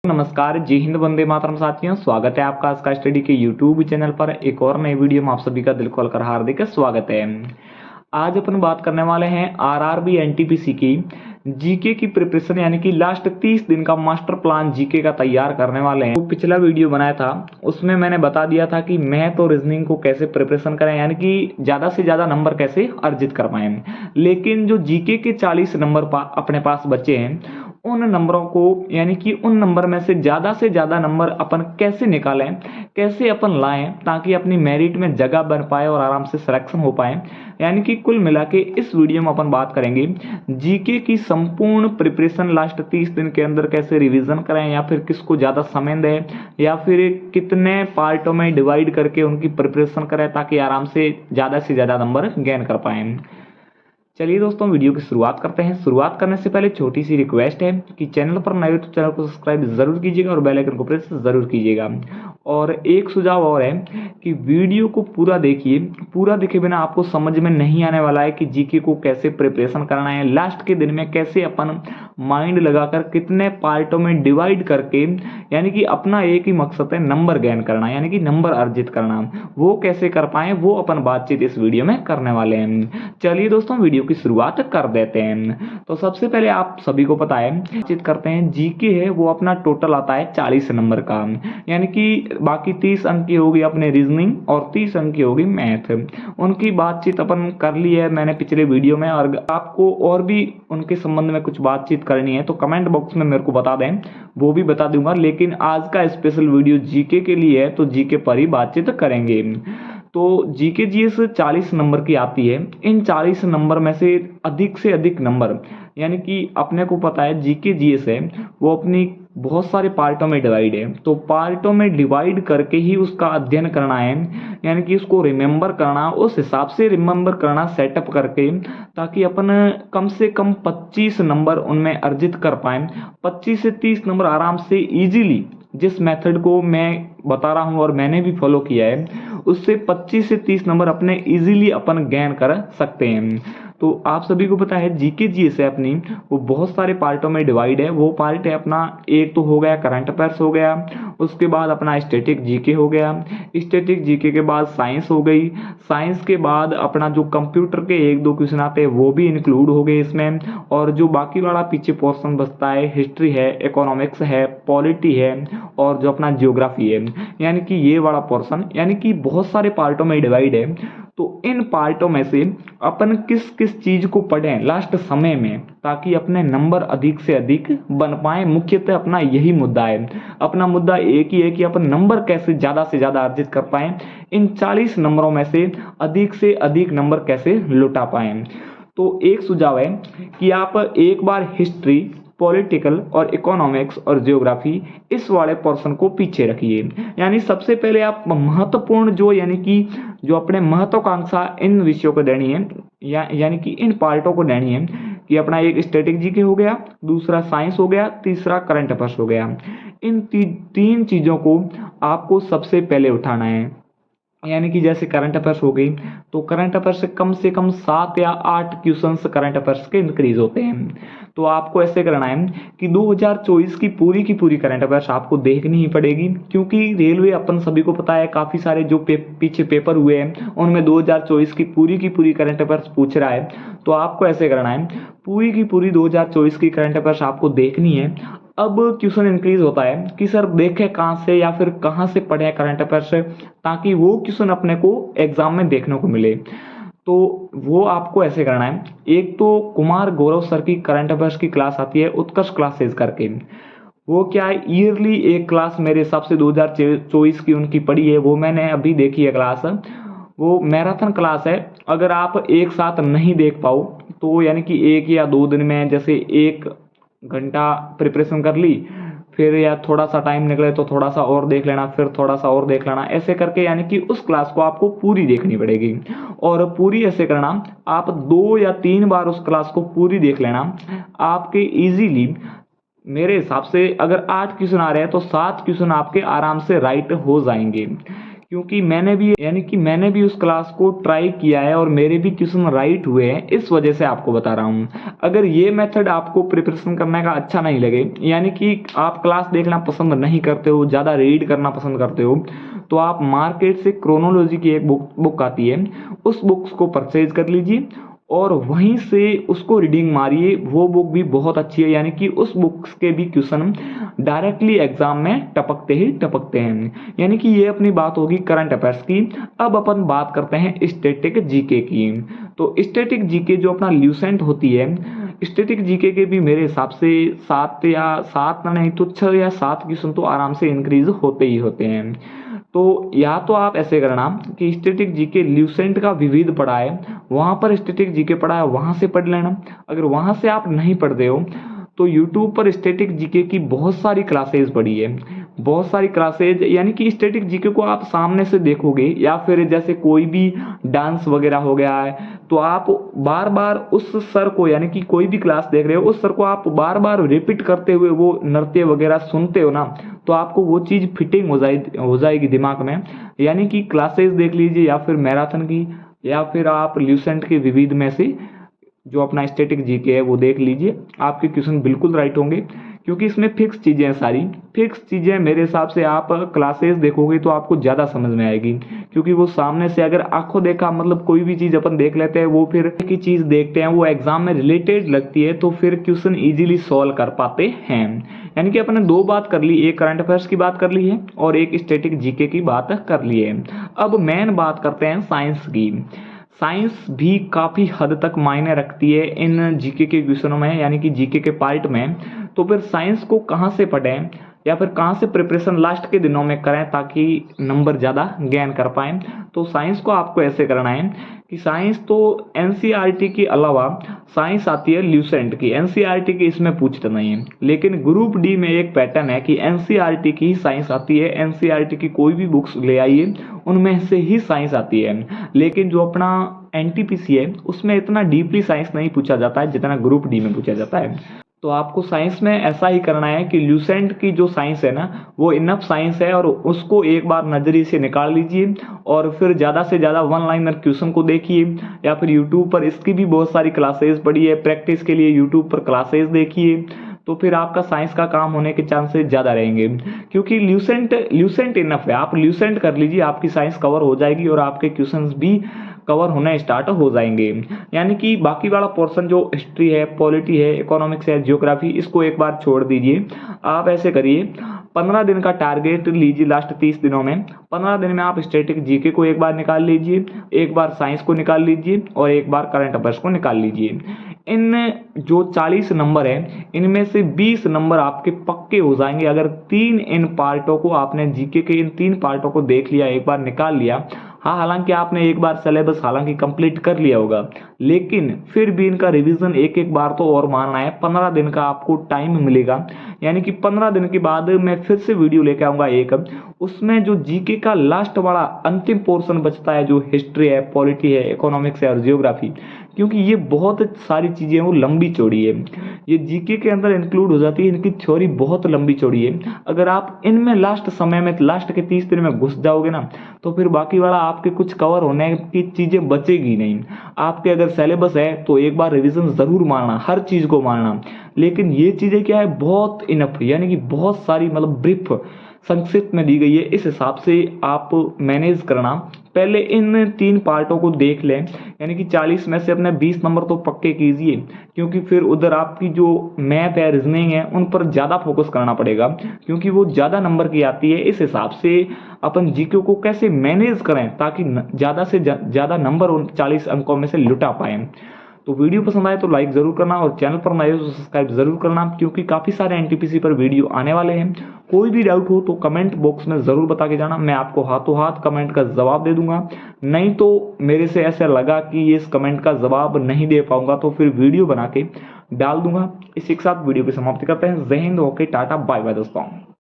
नमस्कार, जय हिंद, वंदे मातरम साथियों। स्वागत है आपका आज का स्टडी के यूट्यूब चैनल पर एक और नई वीडियो में आप सभी का दिल खोलकर हार्दिक स्वागत है। आज अपन बात करने वाले हैं आरआरबी एनटीपीसी की जीके की प्रिपरेशन, यानी कि लास्ट 30 दिन का मास्टर प्लान जीके का तैयार करने वाले हैं। तो पिछला वीडियो बनाया था उसमें मैंने बता दिया था कि मैथ और रीजनिंग को कैसे प्रिपरेशन करें, यानी कि ज़्यादा से ज़्यादा नंबर कैसे अर्जित कर पाएं। लेकिन जो जीके के 40 नंबर अपने पास बचे हैं, उन नंबरों को, यानी कि उन नंबर में से ज़्यादा नंबर अपन कैसे निकालें, कैसे अपन लाएं ताकि अपनी मेरिट में जगह बन पाए और आराम से सिलेक्शन हो पाए। यानी कि कुल मिला के इस वीडियो में अपन बात करेंगे जीके की संपूर्ण प्रिपरेशन लास्ट 30 दिन के अंदर कैसे रिवीजन करें, या फिर किसको ज़्यादा समय दें, या फिर कितने पार्टों में डिवाइड करके उनकी प्रिपरेशन करें ताकि आराम से ज़्यादा नंबर गेन कर पाएँ। चलिए दोस्तों, वीडियो की शुरुआत करते हैं। शुरुआत करने से पहले छोटी सी रिक्वेस्ट है कि चैनल पर नए हो तो चैनल को सब्सक्राइब जरूर कीजिएगा और बेल आइकन को प्रेस जरूर कीजिएगा। और एक सुझाव और है कि वीडियो को पूरा देखिए, पूरा देखे बिना आपको समझ में नहीं आने वाला है कि जीके को कैसे प्रिपरेशन करना है, लास्ट के दिन में कैसे अपन माइंड लगाकर कितने पार्टों में डिवाइड करके, यानी कि अपना एक ही मकसद है नंबर गेन करना, यानी कि नंबर अर्जित करना, वो कैसे कर पाए वो अपन बातचीत इस वीडियो में करने वाले हैं। चलिए दोस्तों, वीडियो की शुरुआत कर देते हैं। तो सबसे पहले आप सभी को पता है, बातचीत करते हैं, जीके है वो अपना टोटल आता है 40 नंबर का, यानी कि बाकी 30 अंक की होगी अपने रीजनिंग और 30 अंक की होगी मैथ। उनकी बातचीत अपन कर ली है मैंने पिछले वीडियो में, और आपको और भी उनके संबंध में कुछ बातचीत करनी है तो कमेंट बॉक्स में मेरे को बता दें, वो भी बता दूंगा। लेकिन आज का स्पेशल वीडियो जीके के लिए है तो जीके पर ही बातचीत करेंगे। तो जीके जीएस 40 नंबर की आती है। इन 40 नंबर में से अधिक नंबर, यानी कि अपने को पता है जीके जीएस है वो अपनी बहुत सारे पार्टों में डिवाइड है, तो पार्टों में डिवाइड करके ही उसका अध्ययन करना है, यानी कि उसको रिमेंबर करना, उस हिसाब से रिमेंबर करना सेटअप करके, ताकि अपन कम से कम 25 नंबर उनमें अर्जित कर पाए। 25 से 30 नंबर आराम से इजीली, जिस मेथड को मैं बता रहा हूं और मैंने भी फॉलो किया है, उससे 25 से 30 नंबर अपने इजीली अपन गेन कर सकते हैं। तो आप सभी को पता है जीके जीएस है अपनी, वो बहुत सारे पार्टों में डिवाइड है। वो पार्ट है अपना, एक तो हो गया करंट अफेयर्स हो गया, उसके बाद अपना स्टैटिक जीके हो गया, स्टैटिक जीके के बाद साइंस हो गई, साइंस के बाद अपना जो कंप्यूटर के 1-2 क्वेश्चन आते हैं वो भी इंक्लूड हो गए इसमें, और जो बाकी वाला पीछे पोर्शन बचता है, हिस्ट्री है, इकोनॉमिक्स है, पॉलिटी है, और जो अपना जियोग्राफी है, यानी कि ये वाला पोर्शन, यानी कि बहुत सारे पार्टों में डिवाइड है। तो इन पार्टों में से अपन किस किस चीज को पढ़ें लास्ट समय में, ताकि अपने नंबर अधिक से अधिक बन पाए। मुख्यतः अपना यही मुद्दा है, अपना मुद्दा एक ही है कि अपन नंबर कैसे से ज्यादा अर्जित कर पाए, इन 40 नंबरों में से अधिक नंबर कैसे लुटा पाए। तो एक सुझाव है कि आप एक बार हिस्ट्री, पॉलिटिकल और इकोनॉमिक्स और जियोग्राफी इस वाले पोर्शन को पीछे रखिए। यानी सबसे पहले आप महत्वपूर्ण जो, यानी कि जो अपने महत्वाकांक्षा इन विषयों को देनी है, यानी कि इन पार्टों को देनी है, कि अपना एक स्टैटिक जीके हो गया, दूसरा साइंस हो गया, तीसरा करंट अफेयर्स हो गया। इन तीन चीजों को आपको सबसे पहले उठाना है। यानी कि जैसे करंट अफेयर्स हो गई, तो करंट अफेयर्स से कम 7 या 8 क्वेश्चंस करंट अफेयर्स के इंक्रीज होते हैं। तो आपको ऐसे करना है कि 2024 की पूरी करंट अफेयर्स आपको देखनी ही पड़ेगी, क्योंकि रेलवे अपन सभी को पता है काफी सारे जो पीछे पेपर हुए हैं उनमें 2024 की पूरी करंट अफेयर्स पूछ रहा है। तो आपको ऐसे करना है, पूरी 2024 की करंट अफेयर्स आपको देखनी है। अब क्वेश्चन इंक्रीज होता है कि सर देखे कहाँ से या फिर कहाँ से पढ़े करंट अफेयर्स, ताकि वो क्वेश्चन अपने को एग्जाम में देखने को मिले। तो वो आपको ऐसे करना है, एक तो कुमार गौरव सर की करंट अफेयर्स की क्लास आती है उत्कर्ष क्लासेस करके, वो क्या है ईयरली एक क्लास मेरे हिसाब से 2024 की उनकी पढ़ी है, वो मैंने अभी देखी है क्लास। वो मैराथन क्लास है, अगर आप एक साथ नहीं देख पाओ तो, यानी कि 1 या 2 दिन में, जैसे 1 घंटा प्रिपरेशन कर ली, फिर या थोड़ा सा टाइम निकले तो थोड़ा सा और देख लेना, फिर थोड़ा सा और देख लेना, ऐसे करके, यानी कि उस क्लास को आपको पूरी देखनी पड़ेगी। और पूरी ऐसे करना, आप 2 या 3 बार उस क्लास को पूरी देख लेना, आपके इजीली, मेरे हिसाब से अगर 8 क्वेश्चन आ रहे हैं तो 7 क्वेश्चन आपके आराम से राइट हो जाएंगे। क्योंकि मैंने भी उस क्लास को ट्राई किया है और मेरे भी क्वेश्चन राइट हुए हैं, इस वजह से आपको बता रहा हूँ। अगर ये मेथड आपको प्रिपरेशन करने का अच्छा नहीं लगे, यानी कि आप क्लास देखना पसंद नहीं करते हो, ज़्यादा रीड करना पसंद करते हो, तो आप मार्केट से क्रोनोलॉजी की एक बुक आती है, उस बुक्स को परचेज कर लीजिए और वहीं से उसको रीडिंग मारिए। वो बुक भी बहुत अच्छी है, यानी कि उस बुक्स के भी क्वेश्चन डायरेक्टली एग्जाम में टपकते हैं। यानी कि ये अपनी बात होगी करंट अफेयर्स की। अब अपन बात करते हैं स्टैटिक जीके की। तो स्टैटिक जीके जो अपना ल्यूसेंट होती है, स्टैटिक जीके के भी मेरे हिसाब से 7 नहीं तो 6 या 7 क्वेश्चन तो आराम से इंक्रीज होते ही होते हैं। तो या तो आप ऐसे करना कि स्टैटिक जीके ल्यूसेंट का विविध पढ़ा है, वहां पर स्टैटिक जीके पढ़ा है, वहां से पढ़ लेना। अगर वहां से आप नहीं पढ़ते हो तो यूट्यूब पर स्टैटिक जीके की बहुत सारी क्लासेज पड़ी है, बहुत सारी क्लासेज। यानी कि स्टैटिक जीके को आप सामने से देखोगे, या फिर जैसे कोई भी डांस वगैरह हो गया है, तो आप बार बार उस सर को, यानी कि कोई भी क्लास देख रहे हो, उस सर को आप बार बार रिपीट करते हुए वो नृत्य वगैरह सुनते हो ना, तो आपको वो चीज़ फिटिंग हो जाएगी दिमाग में। यानी कि क्लासेस देख लीजिए, या फिर मैराथन की, या फिर आप ल्यूसेंट के विविध में से जो अपना स्टैटिक जीके है वो देख लीजिए, आपके क्वेश्चन बिल्कुल राइट होंगे। क्योंकि इसमें फिक्स चीज़ें हैं, सारी फिक्स चीज़ें। मेरे हिसाब से आप क्लासेस देखोगे तो आपको ज़्यादा समझ में आएगी, क्योंकि वो सामने से अगर आंखों देखा, मतलब कोई भी चीज़ अपन देख लेते हैं, वो फिर की चीज़ देखते हैं, वो एग्जाम में रिलेटेड लगती है, तो फिर क्वेश्चन इजीली सॉल्व कर पाते हैं। यानी कि अपने दो बात कर ली, एक करंट अफेयर्स की बात कर ली है और एक स्टैटिक जीके की बात कर ली है। अब मेन बात करते हैं साइंस की। साइंस भी काफ़ी हद तक मायने रखती है इन जीके के क्वेश्चनों में, यानी कि जीके के पार्ट में। तो फिर साइंस को कहाँ से पढ़ें, या फिर कहाँ से प्रिपरेशन लास्ट के दिनों में करें ताकि नंबर ज़्यादा गेन कर पाएँ। तो साइंस को आपको ऐसे करना है कि साइंस तो एनसीईआरटी के अलावा साइंस आती है ल्यूसेंट की, एनसीईआरटी की इसमें पूछते नहीं है। लेकिन ग्रुप डी में एक पैटर्न है कि एनसीईआरटी की ही साइंस आती है, एनसीईआरटी की कोई भी बुक्स ले आइए, उनमें से ही साइंस आती है। लेकिन जो अपना एनटीपीसी है उसमें इतना डीपली साइंस नहीं पूछा जाता है जितना ग्रुप डी में पूछा जाता है। तो आपको साइंस में ऐसा ही करना है कि ल्यूसेंट की जो साइंस है ना, वो इनफ साइंस है, और उसको एक बार नजरिए से निकाल लीजिए और फिर ज़्यादा से ज़्यादा वन लाइनर क्वेश्चन को देखिए, या फिर यूट्यूब पर इसकी भी बहुत सारी क्लासेस पड़ी है, प्रैक्टिस के लिए यूट्यूब पर क्लासेस देखिए। तो फिर आपका साइंस का काम होने के चांसेस ज़्यादा रहेंगे, क्योंकि ल्यूसेंट इनफ है। आप ल्यूसेंट कर लीजिए, आपकी साइंस कवर हो जाएगी और आपके क्वेश्चंस भी कवर होना स्टार्ट हो जाएंगे। यानी कि बाकी वाला पोर्शन जो हिस्ट्री है, पॉलिटी है, इकोनॉमिक्स है, जियोग्राफी, इसको एक बार छोड़ दीजिए। आप ऐसे करिए, 15 दिन का टारगेट लीजिए लास्ट 30 दिनों में। 15 दिन में आप स्टैटिक जीके को एक बार निकाल लीजिए, एक बार साइंस को निकाल लीजिए और एक बार करंट अफेयर्स को निकाल लीजिए। इन जो 40 नंबर है, इनमें से 20 नंबर आपके पक्के हो जाएंगे अगर इन पार्टों को आपने, जीके के इन 3 पार्टों को देख लिया, एक बार निकाल लिया। हाँ, हालांकि आपने एक बार सिलेबस कंप्लीट कर लिया होगा, लेकिन फिर भी इनका रिवीजन एक एक बार तो और मारना है। 15 दिन का आपको टाइम मिलेगा, यानी कि 15 दिन के बाद मैं फिर से वीडियो लेके आऊंगा एक, उसमें जो जीके का लास्ट वाला अंतिम पोर्शन बचता है, जो हिस्ट्री है, पॉलिटी है, इकोनॉमिक्स है और जियोग्राफी, क्योंकि ये बहुत सारी चीज़ें वो लंबी चौड़ी है, ये जीके के अंदर इंक्लूड हो जाती है, इनकी थ्योरी बहुत लंबी चौड़ी है। अगर आप इनमें लास्ट समय में, लास्ट के 30 दिन में घुस जाओगे ना, तो फिर बाकी वाला आपके कुछ कवर होने की चीज़ें बचेगी नहीं। आपके अगर सिलेबस है तो एक बार रिवीजन ज़रूर मारना, हर चीज़ को मारना। लेकिन ये चीज़ें क्या है, बहुत इनफ, यानी कि बहुत सारी, मतलब ब्रीफ संक्षिप्त में दी गई है, इस हिसाब से आप मैनेज करना। पहले इन 3 पार्टों को देख लें, यानी कि 40 में से अपने 20 नंबर तो पक्के कीजिए, क्योंकि फिर उधर आपकी जो मैथ है, रीजनिंग है, उन पर ज़्यादा फोकस करना पड़ेगा, क्योंकि वो ज़्यादा नंबर की आती है। इस हिसाब से अपन जीके को कैसे मैनेज करें ताकि ज़्यादा से ज़्यादा नंबर उन 40 अंकों में से लुटा पाएँ। तो वीडियो पसंद आए तो लाइक ज़रूर करना और चैनल पर नए हो तो सब्सक्राइब ज़रूर करना, क्योंकि काफ़ी सारे एनटीपीसी पर वीडियो आने वाले हैं। कोई भी डाउट हो तो कमेंट बॉक्स में ज़रूर बता के जाना, मैं आपको हाथों हाथ कमेंट का जवाब दे दूंगा। नहीं तो मेरे से ऐसा लगा कि इस कमेंट का जवाब नहीं दे पाऊंगा तो फिर वीडियो बना के डाल दूंगा। इसी के साथ वीडियो की समाप्ति करते हैं। जय हिंद, ओके, टाटा, बाय बाय दोस्तों।